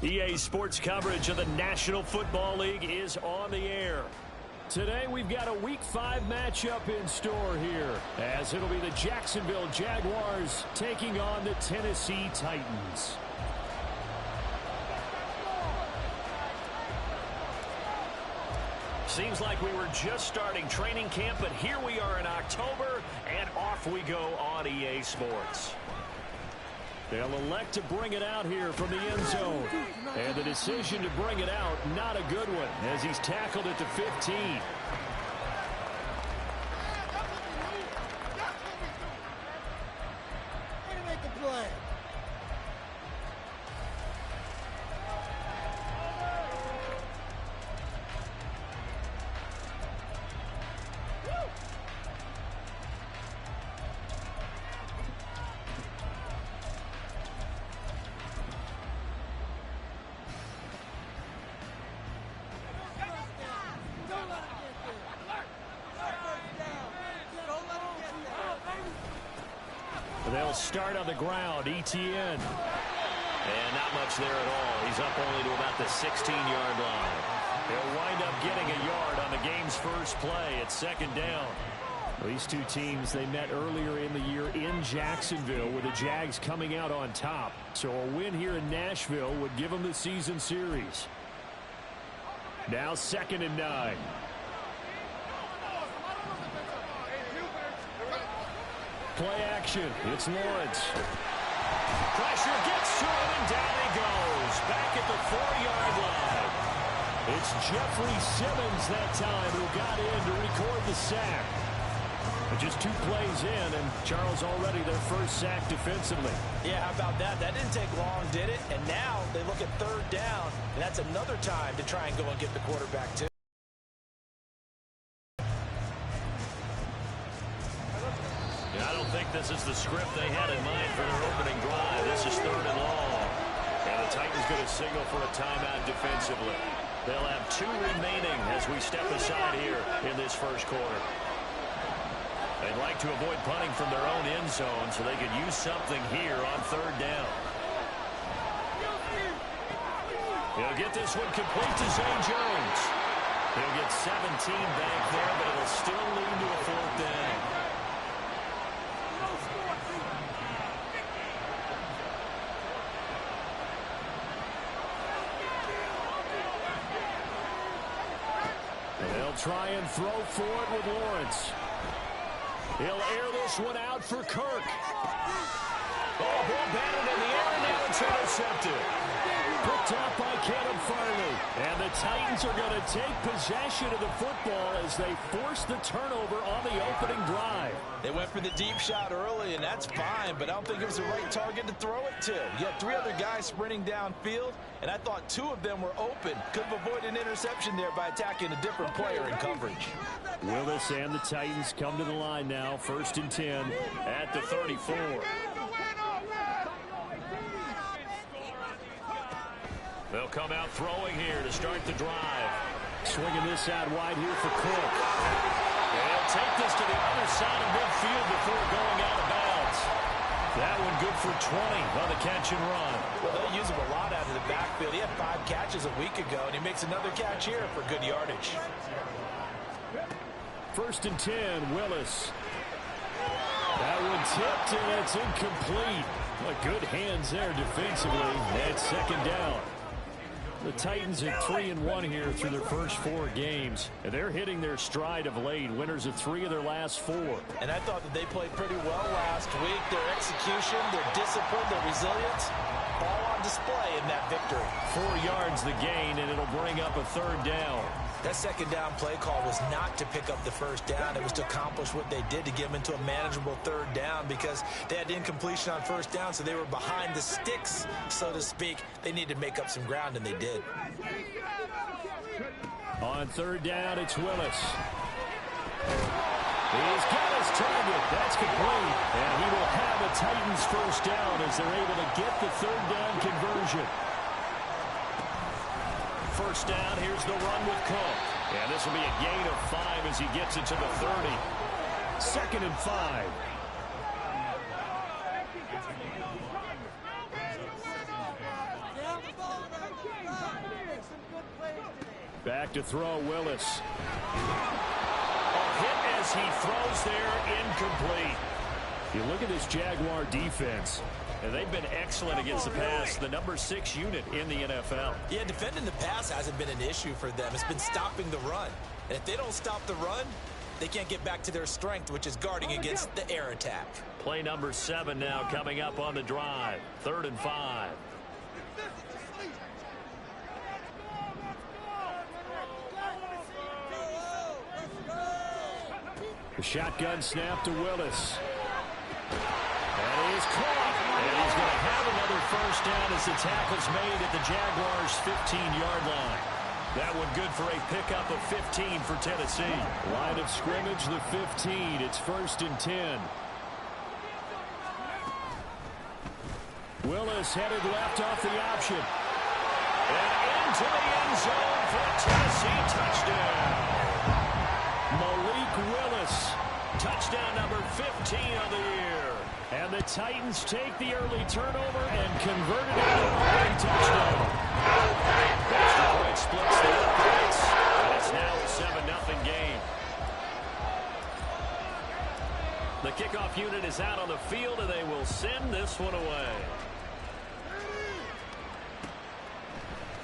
EA Sports coverage of the National Football League is on the air. Today we've got a Week 5 matchup in store here, as it'll be the Jacksonville Jaguars taking on the Tennessee Titans. Seems like we were just starting training camp, but here we are in October, and off we go on EA Sports. They'll elect to bring it out here from the end zone. And the decision to bring it out, not a good one, as he's tackled at the 15. They'll start on the ground. Etienne. And not much there at all. He's up only to about the 16-yard line. He'll wind up getting a yard on the game's first play at second down. These two teams, they met earlier in the year in Jacksonville with the Jags coming out on top. So a win here in Nashville would give them the season series. Now 2nd and 9. Play action. It's Lawrence. Pressure gets to him, and down he goes. Back at the 4-yard line. It's Jeffrey Simmons that time who got in to record the sack. But just 2 plays in, and Charles already their first sack defensively. Yeah, how about that? That didn't take long, did it? And now they look at 3rd down, and that's another time to try and go and get the quarterback too. I don't think this is the script they had in mind for their opening drive. This is 3rd and long. And the Titans going to signal for a timeout defensively. They'll have 2 remaining as we step aside here in this first quarter. They'd like to avoid punting from their own end zone so they could use something here on 3rd down. He'll get this one complete to Zane Jones. He'll get 17 back there, but it'll still lead to a 4th down. They'll try and throw for it with Lawrence. He'll air this one out for Kirk. Oh, ball batted in the air, and now it's intercepted. Picked up by Caleb Farley. And the Titans are going to take possession of the football as they force the turnover on the opening drive. They went for the deep shot early, and that's fine, but I don't think it was the right target to throw it to. You had 3 other guys sprinting downfield, and I thought 2 of them were open. Could have avoided an interception there by attacking a different player in coverage. Willis and the Titans come to the line now. 1st and 10 at the 34. They'll come out throwing here to start the drive. Swinging this out wide here for Cook. And he'll take this to the other side of midfield before going out of bounds. That one good for 20 on the catch and run. Well, they'll use him a lot out of the backfield. He had 5 catches a week ago, and he makes another catch here for good yardage. 1st and 10, Willis. That one tipped, and it's incomplete. Well, good hands there defensively. That's 2nd down. The Titans at 3-1 here through their first 4 games. And they're hitting their stride of late. Winners of 3 of their last 4. And I thought that they played pretty well last week. Their execution, their discipline, their resilience, all on display in that victory. 4 yards the gain, and it'll bring up a 3rd down. That 2nd down play call was not to pick up the 1st down. It was to accomplish what they did to get them into a manageable 3rd down because they had incompletion on 1st down, so they were behind the sticks, so to speak. They needed to make up some ground, and they did. On 3rd down, it's Willis. He's got his target. That's complete. And he will have a Titans 1st down as they're able to get the 3rd down conversion. 1st down, here's the run with Cook. And this will be a gain of 5 as he gets it to the 30. 2nd and 5. Back to throw, Willis. A hit as he throws there, incomplete. You look at this Jaguar defense, and they've been excellent against the pass, the number 6 unit in the NFL. Yeah, defending the pass hasn't been an issue for them. It's been stopping the run. And if they don't stop the run, they can't get back to their strength, which is guarding against the air attack. Play number 7 now coming up on the drive. 3rd and 5. The shotgun snap to Willis. And he's caught. And he's going to have another first down as the tackle's made at the Jaguars' 15-yard line. That one good for a pickup of 15 for Tennessee. Line of scrimmage, the 15. It's 1st and 10. Willis headed left off the option. And into the end zone for a Tennessee touchdown. Malik Willis, touchdown number 15 of the year. And the Titans take the early turnover and convert it into a running touchdown. Extra point splits the uprights, and it's now a 7-0 game. The kickoff unit is out on the field, and they will send this one away.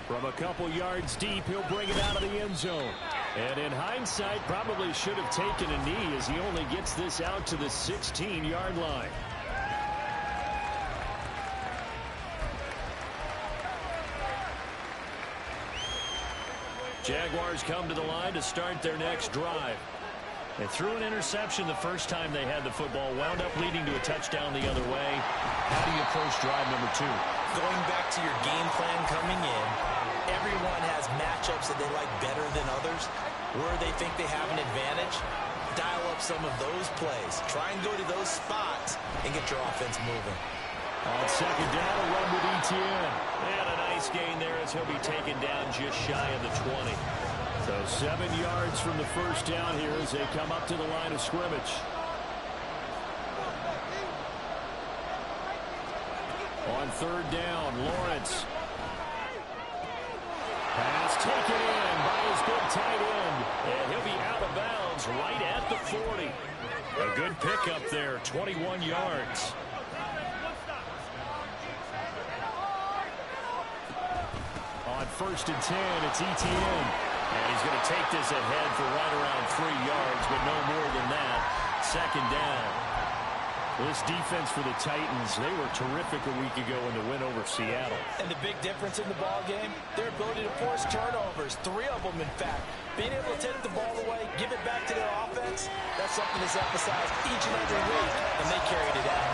From a couple yards deep, he'll bring it out of the end zone. And in hindsight, probably should have taken a knee as he only gets this out to the 16-yard line. Jaguars come to the line to start their next drive. They threw an interception the first time they had the football, wound up leading to a touchdown the other way. How do you approach drive number 2? Going back to your game plan coming in, everyone has matchups that they like better than others. Where they think they have an advantage, dial up some of those plays. Try and go to those spots and get your offense moving. On second down, a run with Etienne. And a nice gain there as he'll be taken down just shy of the 20. So 7 yards from the first down here as they come up to the line of scrimmage. On 3rd down, Lawrence. Pass taken in by his big tight end. And he'll be out of bounds right at the 40. A good pickup there, 21 yards. On 1st and 10, it's Etienne. And he's going to take this ahead for right around 3 yards, but no more than that. 2nd down. This defense for the Titans, they were terrific a week ago in the win over Seattle. And the big difference in the ball game, their ability to force turnovers, 3 of them in fact. Being able to take the ball away, give it back to their offense, that's something that's emphasized each and every week, and they carried it out.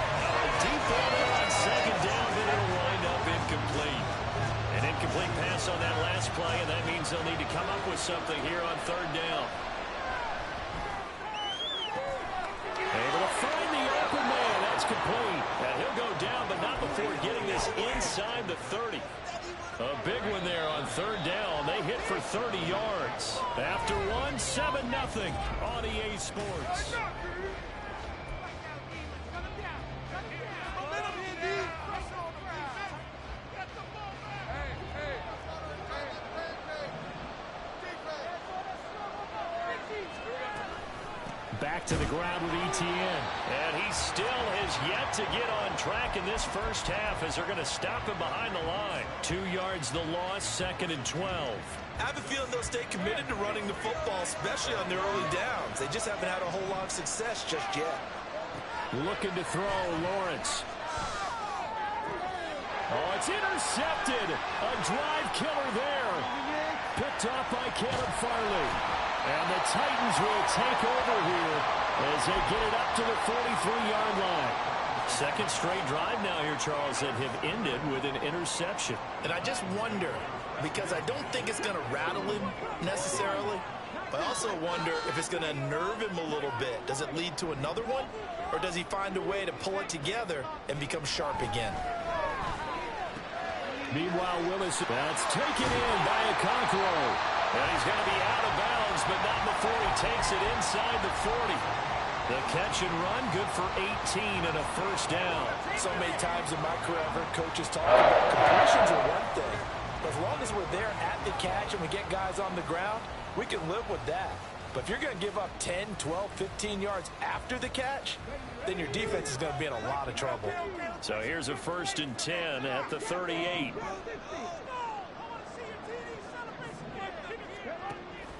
Deep ball on 2nd down, but it'll wind up incomplete. An incomplete pass on that last play, and that means they'll need to come up with something here on 3rd down. Able to find the open man. That's complete. And he'll go down, but not before getting this inside the 30. A big one there on 3rd down. They hit for 30 yards. After one, 7-0 on EA Sports. Back to the ground with Etienne. And he still has yet to get on track in this first half as they're going to stop him behind the line. 2 yards the loss, 2nd and 12. I have a feeling they'll stay committed to running the football, especially on their early downs. They just haven't had a whole lot of success just yet. Looking to throw, Lawrence. Oh, it's intercepted. A drive killer there. Picked off by Caleb Farley. And the Titans will take over here as they get it up to the 43-yard line. 2nd straight drive now here, Charles, that have ended with an interception. And I just wonder, because I don't think it's going to rattle him necessarily, but I also wonder if it's going to nerve him a little bit. Does it lead to another one? Or does he find a way to pull it together and become sharp again? Meanwhile, Willis, that's taken in by Okonkwo. And he's going to be out of bounds, but not before he takes it inside the 40. The catch and run, good for 18 and a first down. So many times in my career, I've heard coaches talk about completions are one thing. But as long long as we're there at the catch and we get guys on the ground, we can live with that. But if you're going to give up 10, 12, 15 yards after the catch, then your defense is going to be in a lot of trouble. So here's a 1st and 10 at the 38.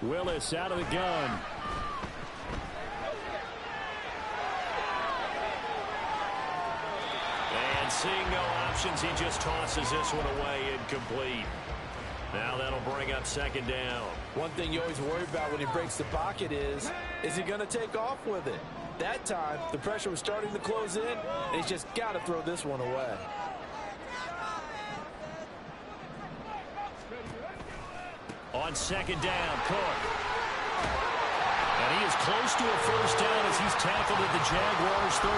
Willis out of the gun. And seeing no options, he just tosses this one away, incomplete. Now that'll bring up 2nd down. One thing you always worry about when he breaks the pocket is he going to take off with it? That time, the pressure was starting to close in, and he's just got to throw this one away. On 2nd down, Cook. And he is close to a 1st down as he's tackled at the Jaguars' 31.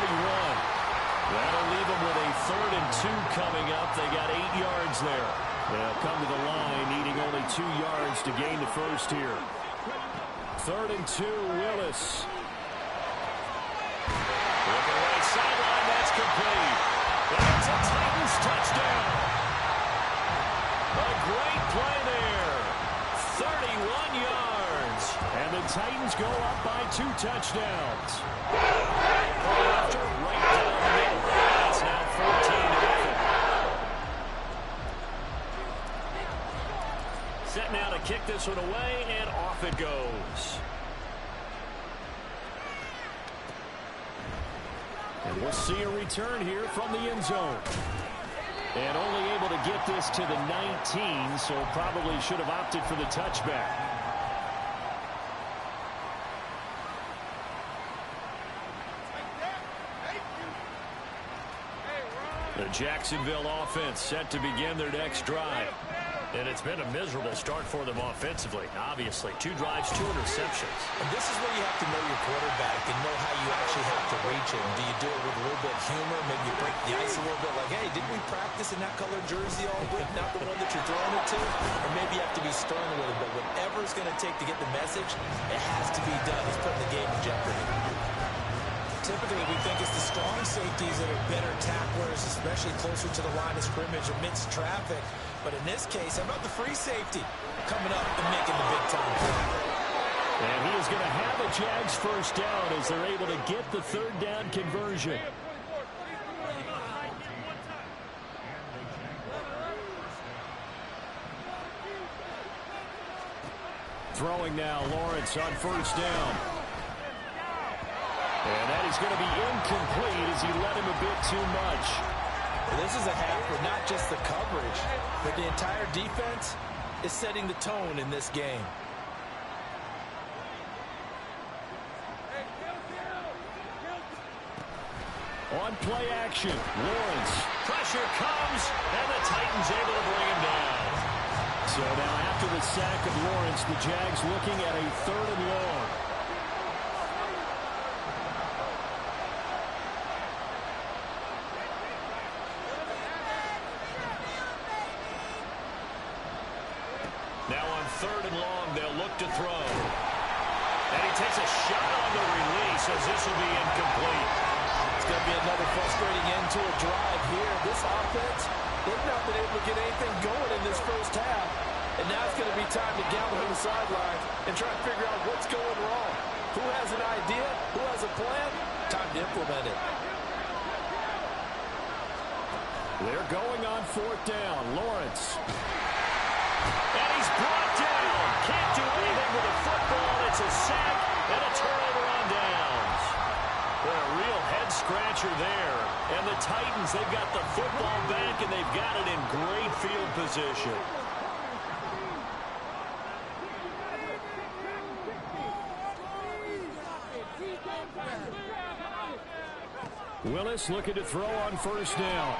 That'll leave him with a 3rd and 2 coming up. They got 8 yards there. They'll come to the line needing only 2 yards to gain the 1st here. 3rd and 2, Willis. Looking right sideline, that's complete. That's a Titans touchdown. A great play there. 31 yards. And the Titans go up by 2 touchdowns. After right down the middle. That's now 14-0. Set now to kick this one away, and off it goes. And we'll see a return here from the end zone. And only able to get this to the 19, so probably should have opted for the touchback. The Jacksonville offense set to begin their next drive. And it's been a miserable start for them offensively, obviously. 2 drives, 2 interceptions. And this is where you have to know your quarterback and know how you actually have to reach him. Do you do it with a little bit of humor? Maybe you break the ice a little bit like, hey, didn't we practice in that colored jersey all week, not the one that you're throwing it to? Or maybe you have to be stern with it. But whatever it's going to take to get the message, it has to be done. He's putting the game in jeopardy. Typically, we think it's the strong safeties that are better tacklers, especially closer to the line of scrimmage amidst traffic. But in this case, how about the free safety coming up and making the big-time play? And he is going to have a Jags 1st down as they're able to get the 3rd down conversion. Throwing now, Lawrence on 1st down. And that is going to be incomplete as he led him a bit too much. This is a half where not just the coverage, but the entire defense is setting the tone in this game. On play action, Lawrence. Pressure comes, and the Titans able to bring him down. So now after the sack of Lawrence, the Jags looking at a 3rd and long. Now on 3rd and long, they'll look to throw. And he takes a shot on the release as this will be incomplete. It's going to be another frustrating end to a drive here. This offense, they've not been able to get anything going in this 1st half. And now it's going to be time to gather on the sidelines and try to figure out what's going wrong. Who has an idea? Who has a plan? Time to implement it. They're going on 4th down. Lawrence. And he's brought down. Can't do anything with the football. It's a sack and a turnover on downs. Well, a real head-scratcher there. And the Titans, they've got the football back, and they've got it in great field position. Willis looking to throw on 1st down.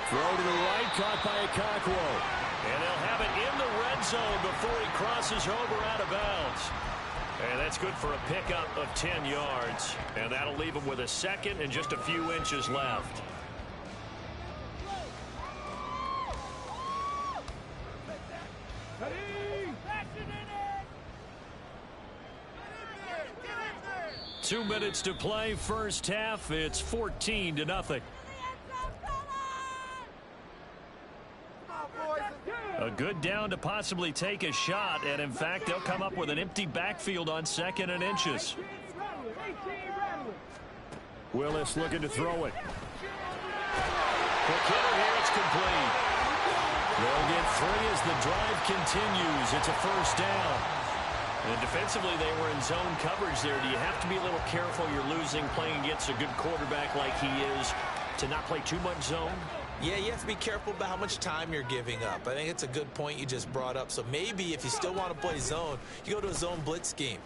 Throw to the right, caught by Okakwo. And they'll have it in the red zone before he crosses over out of bounds. And that's good for a pickup of 10 yards. And that'll leave him with a 2nd and just a few inches left. Two minutes to play, 1st half. It's 14-0. A Good down to possibly take a shot, and in fact, they'll come up with an empty backfield on 2nd and inches. Willis looking to throw it. Quick hitter here, it's complete. They'll get 3 as the drive continues. It's a first down. And defensively, they were in zone coverage there. Do you have to be a little careful? You're losing playing against a good quarterback like he is to not play too much zone? Yeah, you have to be careful about how much time you're giving up. I think it's a good point you just brought up. So maybe if you still want to play zone, you go to a zone blitz scheme,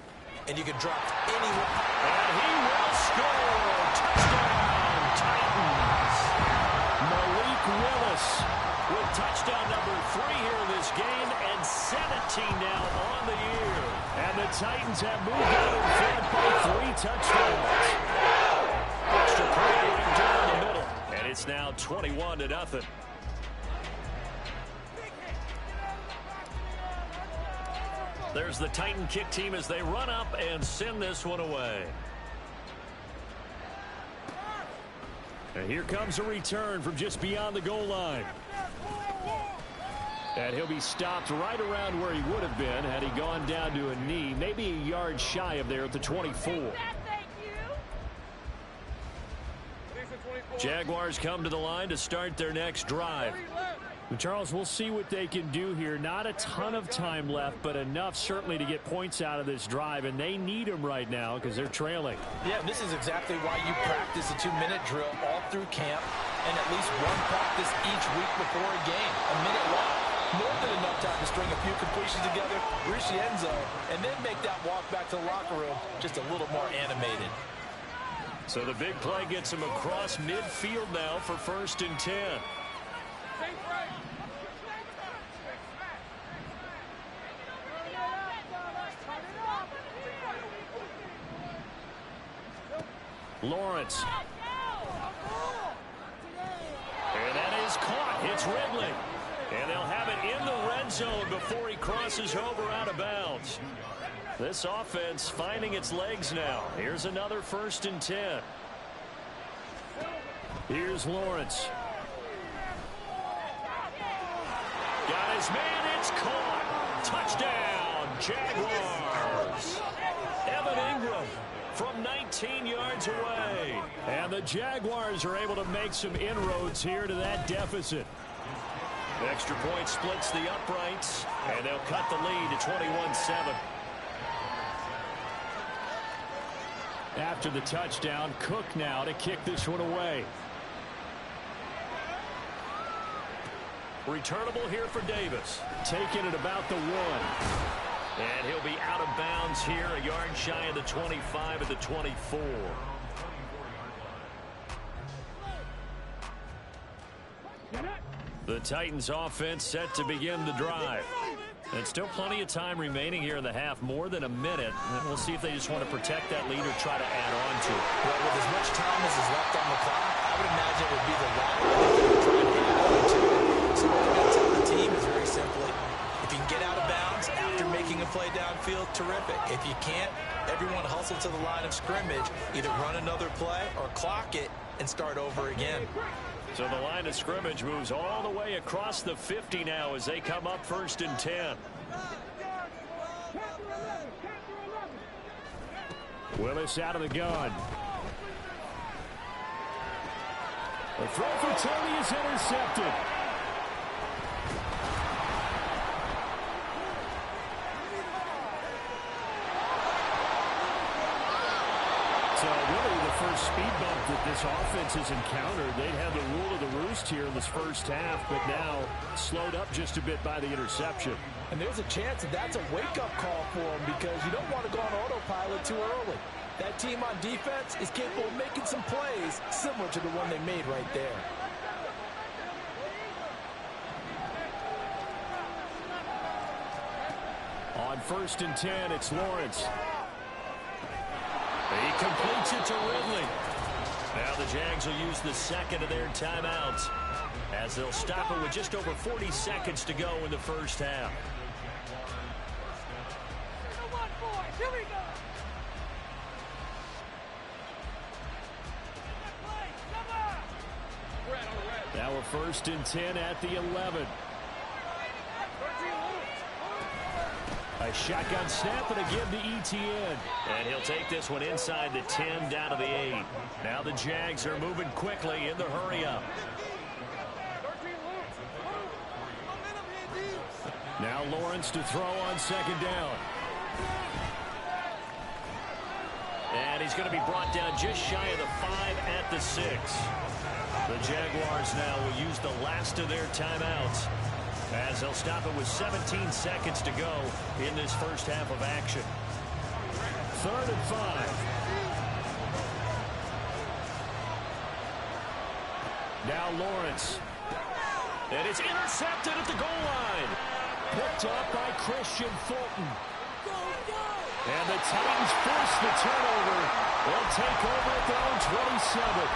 and you can drop anyone. And he will score. Touchdown, Titans. Malik Willis with touchdown number 3 here in this game, and 17 now on the year. And the Titans have moved out in front by 3 touchdowns. Extra point right down the middle. And it's now 21-0. There's the Titan kick team as they run up and send this one away. And here comes a return from just beyond the goal line. And he'll be stopped right around where he would have been had he gone down to a knee, maybe a yard shy of there at the 24. Jaguars come to the line to start their next drive. Charles, we'll see what they can do here. Not a ton of time left, but enough certainly to get points out of this drive, and they need them right now because they're trailing. Yeah, this is exactly why you practice a 2-minute drill all through camp and at least one practice each week before a game, a minute long. More than enough time to string a few completions together, reach the end zone, and then make that walk back to the locker room just a little more animated. So the big play gets him across midfield now for 1st and 10. Lawrence. And that is caught. It's Ridley. And they'll have it in the red zone before he crosses over out of bounds. This offense finding its legs now. Here's another 1st and 10. Here's Lawrence. Got his man. It's caught. Touchdown, Jaguars. Evan Ingram from 19 yards away. And the Jaguars are able to make some inroads here to that deficit. The extra point splits the uprights, and they'll cut the lead to 21-7. After the touchdown, Cook now to kick this one away. Returnable here for Davis. Taking it about the 1. And he'll be out of bounds here, a yard shy of the 25 at the 24. The Titans offense set to begin the drive. And still plenty of time remaining here in the half, more than a minute. And we'll see if they just want to protect that lead or try to add on to it. Well, with as much time as is left on the clock, I would imagine it would be the latter. I think they would try to add on to it. So what we're going to tell the team is very simply, if you can get out of bounds after making a play downfield, terrific. If you can't, everyone hustle to the line of scrimmage, either run another play or clock it and start over again. So the line of scrimmage moves all the way across the 50 now as they come up 1st and 10. Willis out of the gun. The throw for Tony is intercepted. So really the first speed bump that this offense has encountered. They'd had the rule of the roost here in this first half, but now slowed up just a bit by the interception. And there's a chance that that's a wake-up call for them because you don't want to go on autopilot too early. That team on defense is capable of making some plays similar to the one they made right there. On 1st and 10, it's Lawrence. He completes it to Ridley. Now the Jags will use the second of their timeouts as they'll stop it with just over 40 seconds to go in the first half. Now a 1st and 10 at the 11. A shotgun snap and a give to ETN. And he'll take this one inside the 10 down to the 8. Now the Jags are moving quickly in the hurry-up. Now Lawrence to throw on second down. And he's going to be brought down just shy of the 5 at the 6. The Jaguars now will use the last of their timeouts, as they'll stop it with 17 seconds to go in this first half of action. 3rd and 5. Now Lawrence. And it's intercepted at the goal line. Picked up by Christian Fulton. And the Titans force the turnover. They'll take over at their own 27.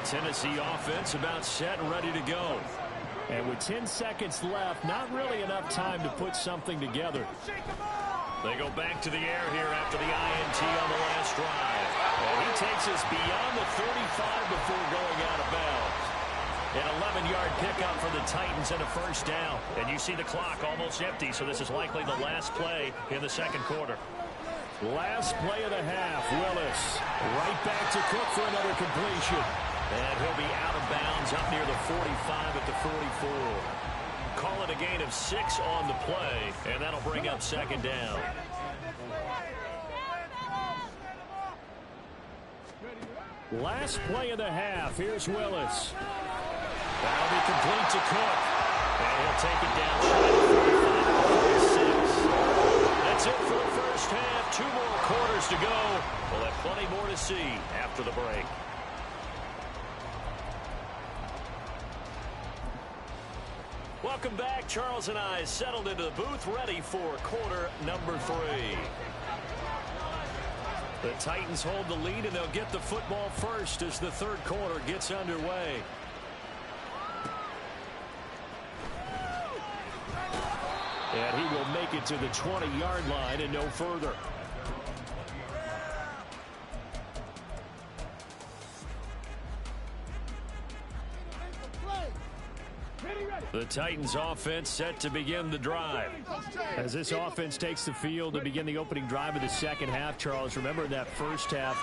Tennessee offense about set and ready to go. And with 10 seconds left, not really enough time to put something together. They go back to the air here after the INT on the last drive. And he takes us beyond the 35 before going out of bounds. An 11-yard pickup for the Titans and a first down. And you see the clock almost empty, so this is likely the last play in the second quarter. Last play of the half, Willis. Right back to Cook for another completion. And he'll be out of bounds up near the 45 at the 44. Call it a gain of 6 on the play, and that'll bring up second down. Last play of the half. Here's Willis. That'll be complete to Cook. And he'll take it down shy of 45 46. That's it for the first half. 2 more quarters to go. We'll have plenty more to see after the break. Welcome back. Charles and I settled into the booth, ready for quarter number 3. The Titans hold the lead, and they'll get the football first as the third quarter gets underway. And he will make it to the 20-yard line and no further. The Titans offense set to begin the drive. As this offense takes the field to begin the opening drive of the second half, Charles, remember in that first half,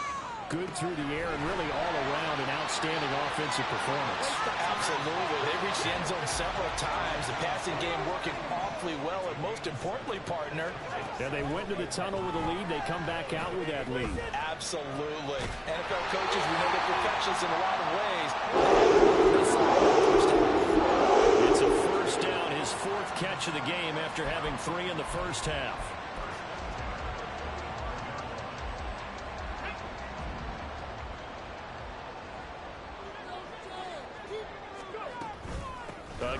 good through the air and really all around an outstanding offensive performance. Absolutely. They reached the end zone several times. The passing game working awfully well, and most importantly, partner. Yeah, they went to the tunnel with a lead. They come back out with that lead. Absolutely. NFL coaches, we know they're perfectionists in a lot of ways. It's a first down, his 4th catch of the game after having 3 in the first half.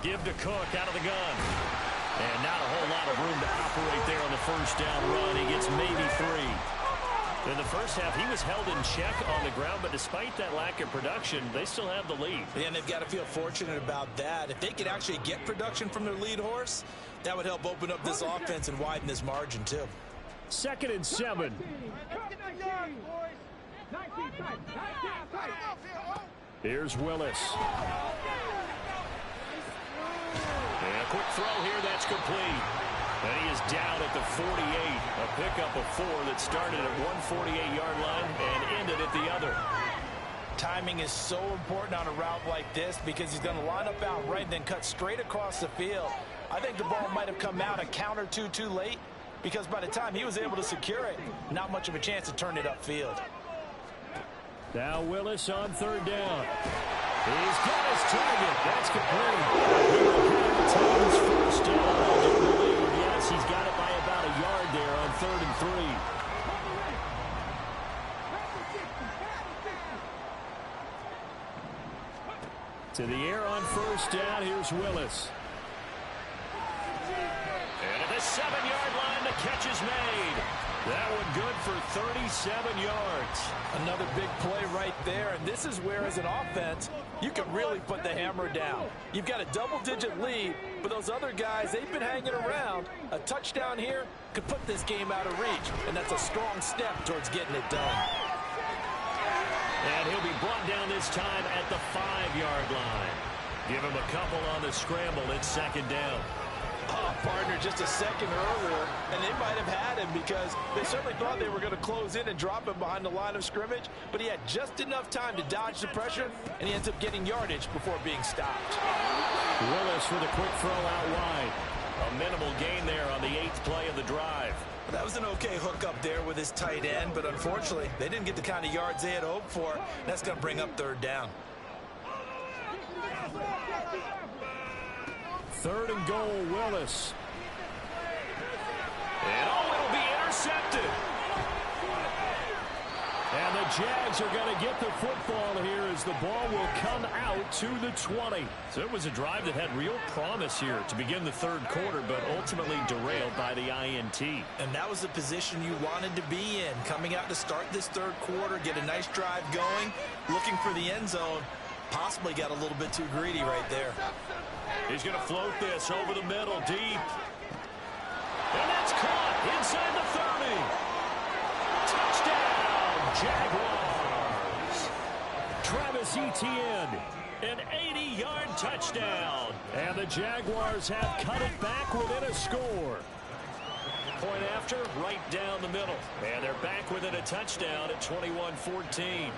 Give to Cook out of the gun. And not a whole lot of room to operate there on the first down run. He gets maybe 3. In the first half, he was held in check on the ground, but despite that lack of production, they still have the lead. And they've got to feel fortunate about that. If they could actually get production from their lead horse, that would help open up this offense and widen this margin, too. 2nd and 7. Here's Willis. And a quick throw here, that's complete. And he is down at the 48. A pickup of 4 that started at 148-yard line and ended at the other. Timing is so important on a route like this because he's going to line up out right and then cut straight across the field. I think the ball might have come out a count or two too late because by the time he was able to secure it, not much of a chance to turn it upfield. Now Willis on 3rd down. He's got his target. That's complete. He will have the Titans first down. Yes, he's got it by about a yard there on 3rd and 3. To the air on first down. Here's Willis. And at the 7-yard line, the catch is made. That one good for 37 yards. Another big play right there, and this is where, as an offense, you can really put the hammer down. You've got a double-digit lead, but those other guys, they've been hanging around. A touchdown here could put this game out of reach, and that's a strong step towards getting it done. And he'll be brought down this time at the 5-yard line. Give him a couple on the scramble. It's second down. Oh, partner, just a second earlier, and they might have had him because they certainly thought they were going to close in and drop him behind the line of scrimmage, but he had just enough time to dodge the pressure, and he ends up getting yardage before being stopped. Willis with a quick throw out wide. A minimal gain there on the 8th play of the drive. That was an okay hook up there with his tight end, but unfortunately, they didn't get the kind of yards they had hoped for. That's going to bring up third down. 3rd and goal, Willis. And it'll be intercepted. And the Jags are going to get the football here as the ball will come out to the 20. So it was a drive that had real promise here to begin the 3rd quarter, but ultimately derailed by the INT. And that was the position you wanted to be in. Coming out to start this 3rd quarter, get a nice drive going, looking for the end zone. Possibly got a little bit too greedy right there. He's going to float this over the middle, deep. And that's caught inside the 30. Touchdown, Jaguars. Travis Etienne, an 80-yard touchdown. And the Jaguars have cut it back within a score. Point after, right down the middle. And they're back within a touchdown at 21-14.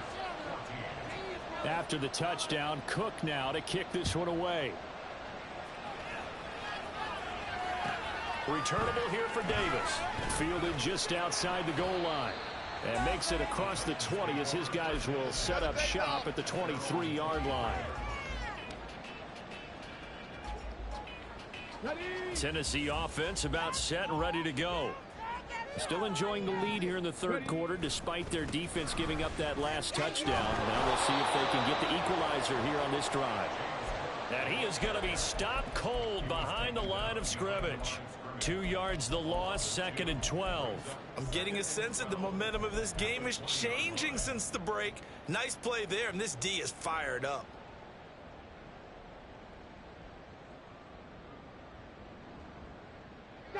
After the touchdown, Cook now to kick this one away. Returnable here for Davis. Fielded just outside the goal line. And makes it across the 20 as his guys will set up shop at the 23-yard line. Tennessee offense about set and ready to go. Still enjoying the lead here in the 3rd quarter despite their defense giving up that last touchdown. Now we'll see if they can get the equalizer here on this drive. And he is going to be stopped cold behind the line of scrimmage. 2 yards the loss, 2nd and 12. I'm getting a sense that the momentum of this game is changing since the break. Nice play there, and this D is fired up.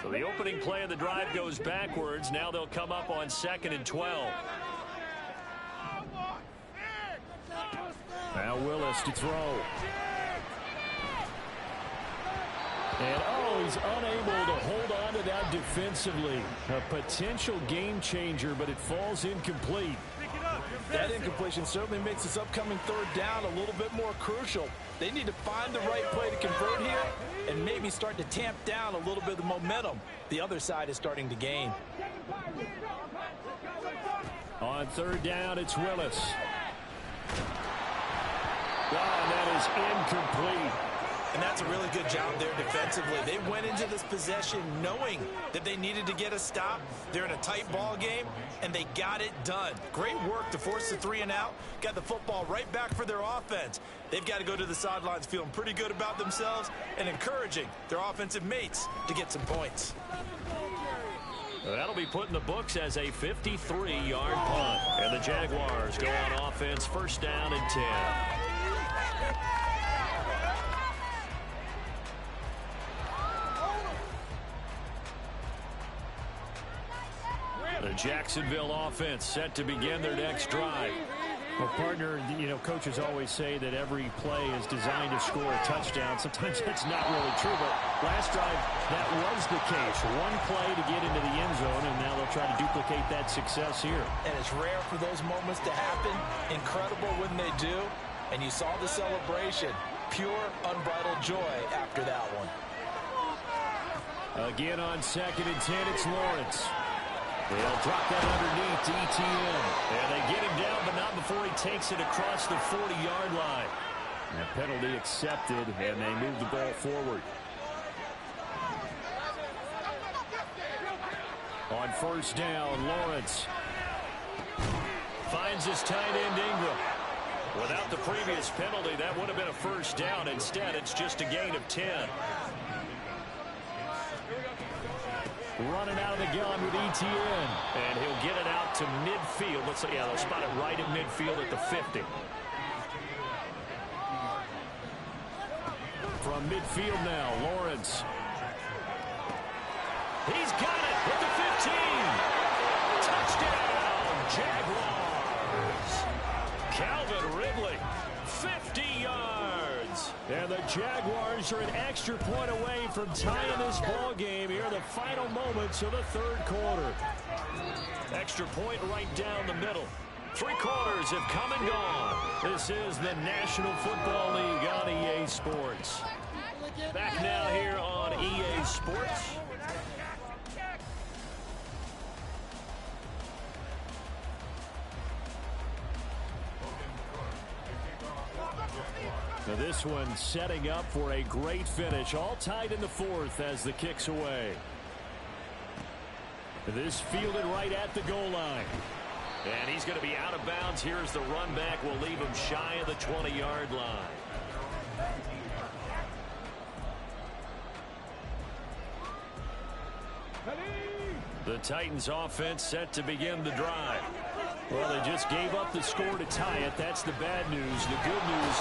So the opening play of the drive goes backwards. Now they'll come up on 2nd and 12. Now Willis to throw. And he's unable to hold on to that defensively. A potential game changer, but it falls incomplete. That incompletion certainly makes this upcoming 3rd down a little bit more crucial. They need to find the right play to convert here and maybe start to tamp down a little bit of the momentum the other side is starting to gain. On 3rd down, it's Willis. And that is incomplete. And that's a really good job there defensively. They went into this possession knowing that they needed to get a stop. They're in a tight ball game, and they got it done. Great work to force the 3 and out. Got the football right back for their offense. They've got to go to the sidelines feeling pretty good about themselves and encouraging their offensive mates to get some points. That'll be put in the books as a 53-yard punt. And the Jaguars go on offense, 1st down and 10. The Jacksonville offense set to begin their next drive. Well, partner, coaches always say that every play is designed to score a touchdown. Sometimes that's not really true, but last drive, that was the case. One play to get into the end zone, and now they'll try to duplicate that success here. And it's rare for those moments to happen. Incredible when they do. And you saw the celebration. Pure, unbridled joy after that one. Again on 2nd and 10, it's Lawrence. They'll drop that underneath to Etienne. And they get him down, but not before he takes it across the 40-yard line. And penalty accepted, and they move the ball forward. On 1st down, Lawrence finds his tight end Ingram. Without the previous penalty, that would have been a 1st down. Instead, it's just a gain of 10. Running out of the gun with Etienne. And he'll get it out to midfield. Let's see, yeah, they'll spot it right at midfield at the 50. From midfield now, Lawrence. He's got it at the 15. Touchdown, Jaguars. Calvin Ridley, 50 yards. And the Jaguars are an extra point away from tying this ball game here in the final moments of the third quarter. Extra point right down the middle. 3 quarters have come and gone. This is the National Football League on EA Sports. Back now here on EA Sports. Now this one setting up for a great finish. All tied in the fourth as the kick's away. This fielded right at the goal line. And he's going to be out of bounds. Here's the run back. Will leave him shy of the 20-yard line. The Titans offense set to begin the drive. Well, they just gave up the score to tie it. That's the bad news. The good news,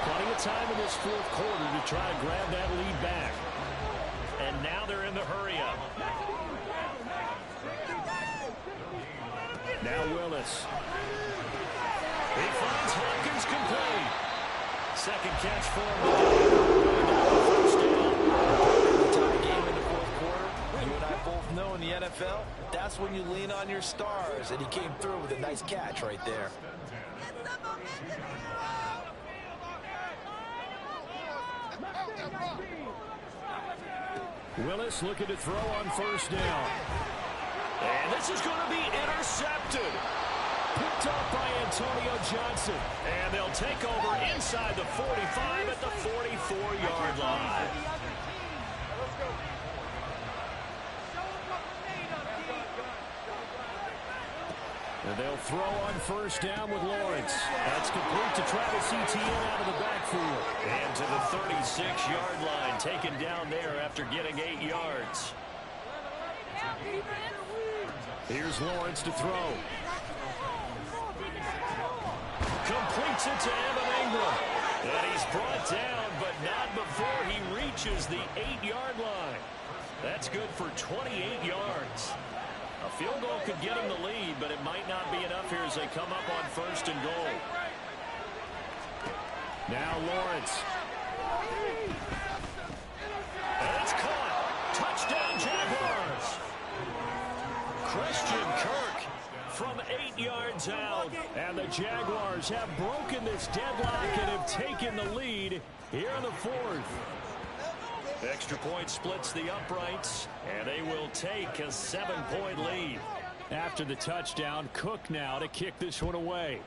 plenty of time in this fourth quarter to try to grab that lead back. And now they're in the hurry-up. Now Willis. He finds Hopkins complete. Second catch for him. First down. Tie game in the fourth quarter. You and I both know in the NFL, that's when you lean on your stars. And he came through with a nice catch right there. Willis looking to throw on first down. And this is going to be intercepted. Picked up by Antonio Johnson. And they'll take over inside the 45 at the 44-yard line. And they'll throw on first down with Lawrence. That's complete to Travis Etienne out of the backfield. And to the 36-yard line, taken down there after getting 8 yards. Here's Lawrence to throw. Completes it to Evan Ingram. And he's brought down, but not before he reaches the 8-yard line. That's good for 28 yards. A field goal could get him the lead, but it might not be enough here as they come up on first and goal. Now Lawrence. And it's caught. Touchdown Jaguars. Christian Kirk from 8 yards out. And the Jaguars have broken this deadlock and have taken the lead here in the fourth. Extra point splits the uprights, and they will take a 7-point lead. After the touchdown, Cook now to kick this one away.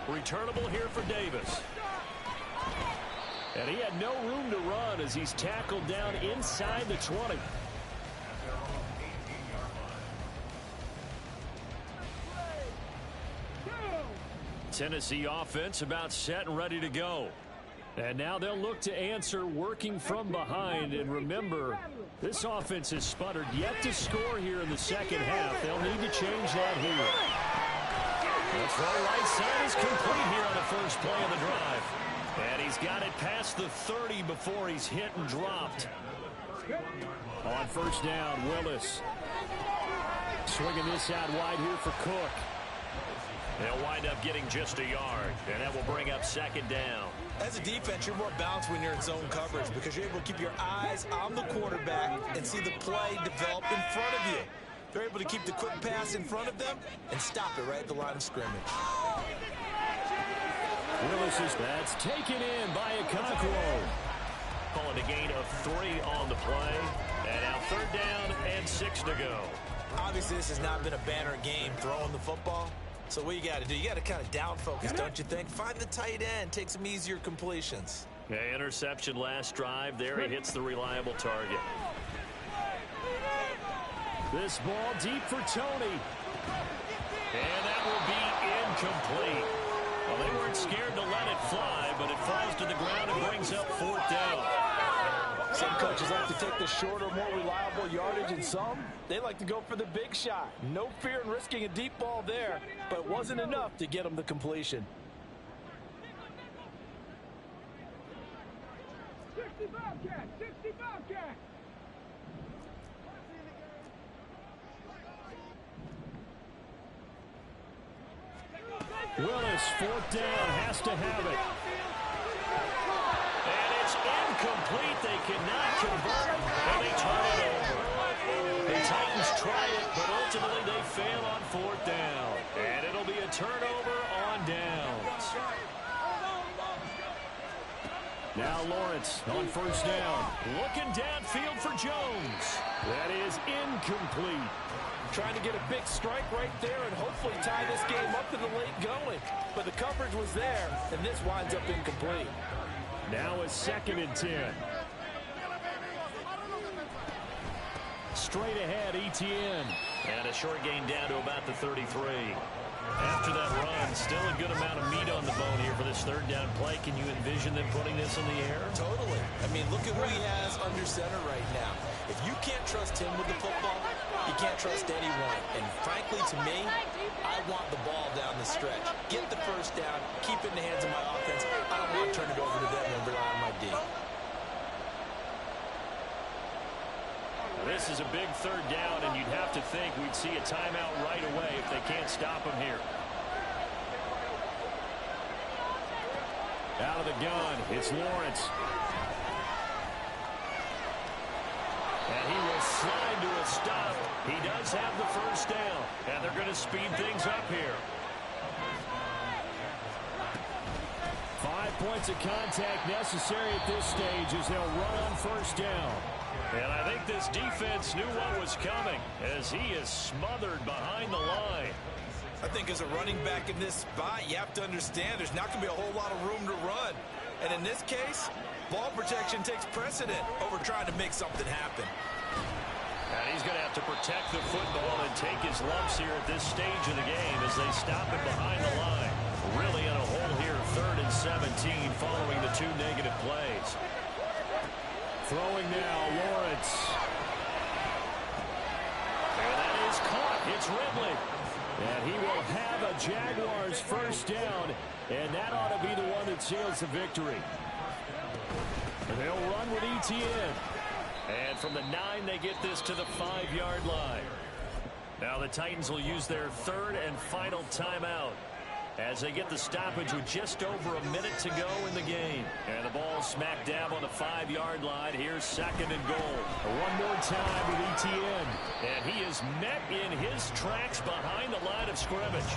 Returnable here for Davis. And he had no room to run as he's tackled down inside the 20. Tennessee offense about set and ready to go. And now they'll look to answer working from behind. And remember, this offense has sputtered yet to score here in the second half. They'll need to change that here. The throw right side is complete here on the first play of the drive. And he's got it past the 30 before he's hit and dropped. On first down, Willis. Swinging this out wide here for Cook. They'll wind up getting just a yard, and that will bring up second down. As a defense, you're more balanced when you're in zone coverage because you're able to keep your eyes on the quarterback and see the play develop in front of you. They're able to keep the quick pass in front of them and stop it right at the line of scrimmage. Willis is that's taken in by Okonkwo. Calling a gain of 3 on the play. And now third down and 6 to go. Obviously, this has not been a banner game throwing the football. So what you got to do, you got to kind of down focus, don't you think? Find the tight end, take some easier completions. Okay, interception last drive. There he hits the reliable target. This ball deep for Tony. And that will be incomplete. Well, they weren't scared to let it fly, but it falls to the ground and brings up fourth down. Some coaches like to take the shorter, more reliable yardage, and some, they like to go for the big shot. No fear in risking a deep ball there, but it wasn't enough to get them the completion. 65 catch, 65 catch. Willis, fourth down, has to have it. And it's incomplete. They cannot convert, and they turn it over. The Titans try it, but ultimately they fail on fourth down. And it'll be a turnover on downs. Now Lawrence on first down. Looking downfield for Jones. That is incomplete. Trying to get a big strike right there and hopefully tie this game up to the late going. But the coverage was there, and this winds up incomplete. Now a 2nd and 10. Straight ahead, ETN. And a short gain down to about the 33. After that run, still a good amount of meat on the bone here for this third down play. Can you envision them putting this in the air? Totally. I mean, look at who he has under center right now. If you can't trust him with the football, you can't trust anyone. And frankly, to me, I want the ball down the stretch. Get the first down, keep it in the hands of my offense. I don't want to turn it over to them and rely on my D. This is a big third down, and you'd have to think we'd see a timeout right away if they can't stop him here. Out of the gun, it's Lawrence. And he will slide to a stop. He does have the first down, and they're going to speed things up here. 5 points of contact necessary at this stage as they'll run on first down. And I think this defense knew what was coming as he is smothered behind the line. I think as a running back in this spot, you have to understand there's not going to be a whole lot of room to run. And in this case, ball protection takes precedent over trying to make something happen. And he's going to have to protect the football and take his lumps here at this stage of the game as they stop him behind the line. Really in a hole here, 3rd and 17 following the 2 negative plays. Throwing now, Lawrence. And that is caught. It's Ridley. And he will have a Jaguars first down, and that ought to be the one that seals the victory. And they'll run with ETN. And from the 9, they get this to the 5-yard line. Now the Titans will use their 3rd and final timeout as they get the stoppage with just over a minute to go in the game. And the ball smack dab on the 5-yard line. Here's 2nd and goal. One more time with ETN. And he is met in his tracks behind the line of scrimmage.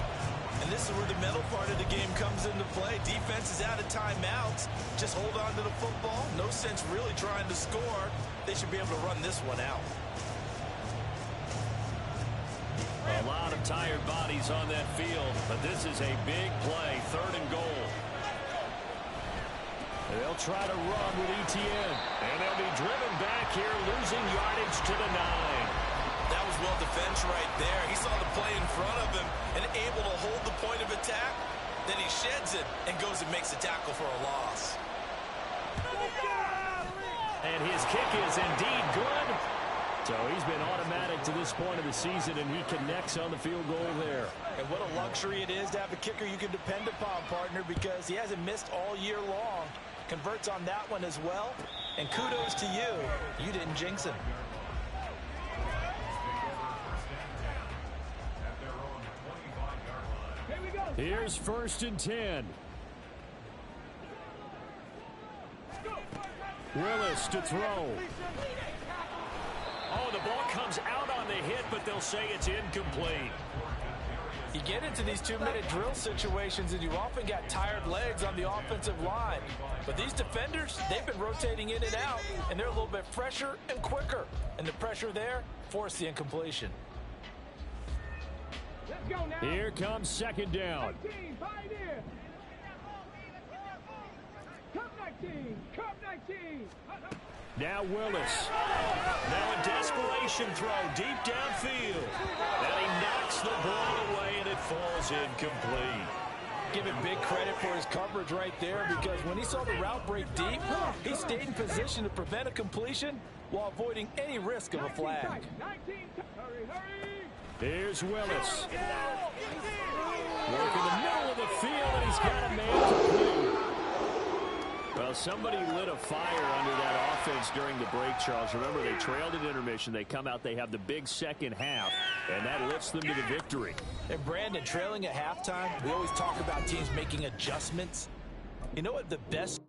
And this is where the mental part of the game comes into play. Defense is out of timeouts. Just hold on to the football. No sense really trying to score. They should be able to run this one out. A lot of tired bodies on that field, but this is a big play, 3rd and goal. They'll try to run with ETN. And they'll be driven back here, losing yardage to the 9. That was well defense right there. He saw the play in front of him and able to hold the point of attack. Then he sheds it and goes and makes a tackle for a loss. And his kick is indeed good. So he's been automatic to this point of the season, and he connects on the field goal there. And what a luxury it is to have a kicker you can depend upon, partner, because he hasn't missed all year long. Converts on that one as well. And kudos to you. You didn't jinx him. Here's 1st and 10. Willis to throw. Oh, the ball comes out on the hit, but they'll say it's incomplete. You get into these 2-minute drill situations, and you often got tired legs on the offensive line. But these defenders, they've been rotating in and out, and they're a little bit fresher and quicker. And the pressure there forced the incompletion. Let's go now. Here comes 2nd down. 19, pioneer. Cup 19, Cup 19. Now Willis. Now a desperation throw deep downfield. And he knocks the ball away, and it falls incomplete. Give him big credit for his coverage right there, because when he saw the route break deep, he stayed in position to prevent a completion while avoiding any risk of a flag. 19, hurry, hurry. Here's Willis. Working the middle of the field, and he's got a man to clear. Well, somebody lit a fire under that offense during the break, Charles. Remember, they trailed at intermission. They come out, they have the big second half. And that lifts them to the victory. And Brandon, trailing at halftime, we always talk about teams making adjustments. You know what the best